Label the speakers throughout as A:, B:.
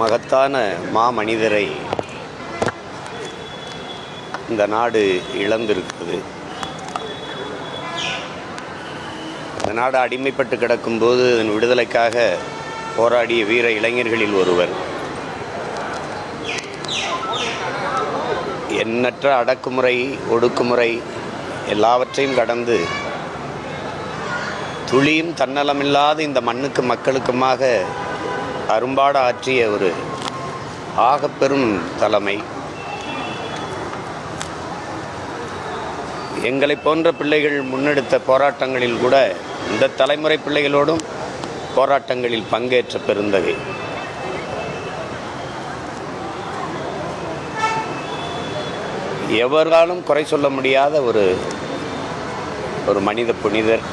A: மகத்தான மாமனிதரை இந்த நாடு இழந்திருக்கிறது. இந்த நாடு அடிமைப்பட்டு கிடக்கும்போது அதன் விடுதலைக்காக போராடிய வீர இளைஞர்களில் ஒருவர். எண்ணற்ற அடக்குமுறை, ஒடுக்குமுறை எல்லாவற்றையும் கடந்து துளியும் தன்னலமில்லாத இந்த மண்ணுக்கு மக்களுக்குமாக அரும்பாடு ஆற்றிய ஒரு ஆகப்பெரும் தலைமை. எங்களை போன்ற பிள்ளைகள் முன்னெடுத்த போராட்டங்களில் கூட இந்த தலைமுறை பிள்ளைகளோடும் போராட்டங்களில் பங்கேற்ற பெருந்தகை. எவராலும் குறை சொல்ல முடியாத ஒரு மனித புனிதர்.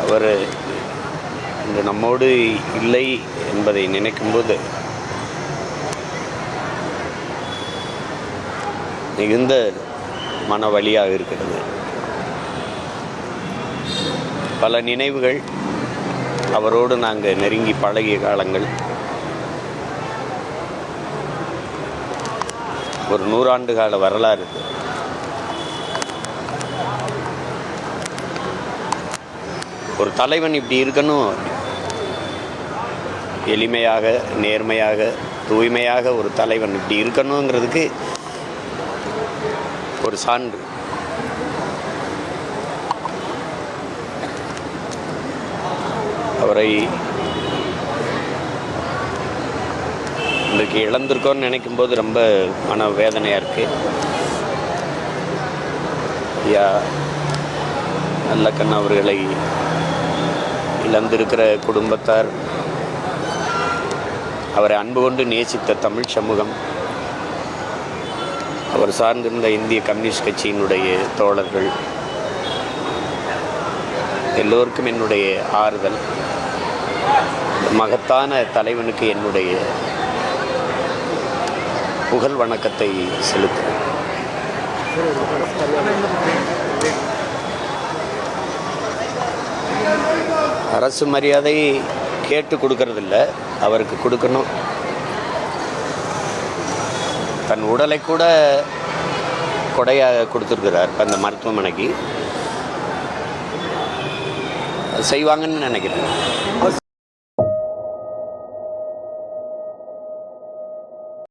A: அவர் இன்று நம்மோடு இல்லை என்பதை நினைக்கும்போது மிகுந்த மனவலியாக இருக்கிறது. பல நினைவுகள், அவரோடு நாங்கள் நெருங்கி பழகிய காலங்கள், ஒரு 100 ஆண்டு கால வரலாறு. ஒரு தலைவன் இப்படி இருக்கணும், எளிமையாக, நேர்மையாக, தூய்மையாக ஒரு தலைவன் இப்படி இருக்கணுங்கிறதுக்கு ஒரு சான்று. அவரை இன்றைக்கு இழந்திருக்கோன்னு நினைக்கும்போது ரொம்ப மனவேதனையாக இருக்குது. ஐயா நல்லக்கண்ணு அவர்களை இழந்திருக்கிற குடும்பத்தார், அவரை அன்பு கொண்டு நேசித்த தமிழ் சமூகம், அவர் சார்ந்திருந்த இந்திய கம்யூனிஸ்ட் கட்சியினுடைய தோழர்கள் எல்லோருக்கும் என்னுடைய ஆறுதல். மகத்தான தலைவனுக்கு என்னுடைய புகழ் வணக்கத்தை செலுத்துகிறேன். அரசு மரியாதை கேட்டு கொடுக்கறதில்ல, அவருக்கு கொடுக்கணும். தன் உடலை கூட கொடையாக கொடுத்துருக்கிறார் அந்த மருத்துவமனைக்கு. செய்வாங்கன்னு நினைக்கிறேன்.